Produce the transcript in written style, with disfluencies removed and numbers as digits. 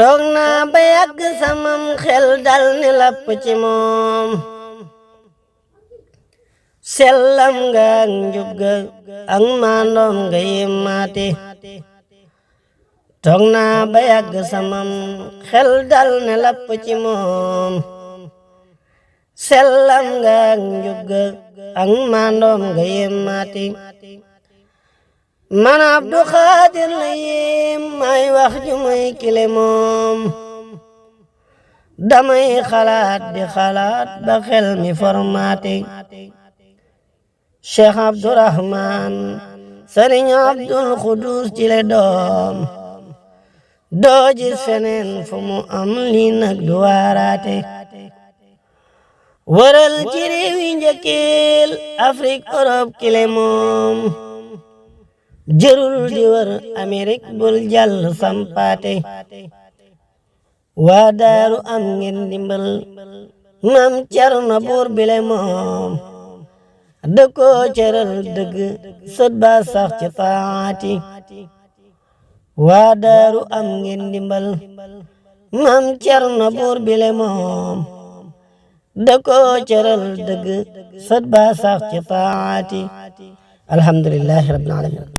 toog naa ba yàgg samam xel dal ni lapp ci moom sellam nga ak njub ga ak maandoom nga yemmaate toog naa ba yàgg samam xel dal ni lapp ci moom sellam nga ak njub ga ak maandoom nga yemmaate man Abdu Xaadir la yéem may wax ju muy kile moom damay xalaat di xalaat ba xel mi formaate Cheikh Abdourahman Sëriñ Abdul Xudus jile doom doo gis feneen fu mu am lii nag du waaraate wëral ci réew yi njëkkeel Afrique Europe kile moom jërul di wër Amérique bul jàll sampaate waa daaru am ngeen dimbal maam Cerno buur bile moom dëkkoo cëral dëgg sët ba sax ci taati waa daaru am ngeen dimbal maam Cerno buur bile moom dëkkoo cëral dëgg sët ba sax ci taati alhamdulillahi rabbil alamin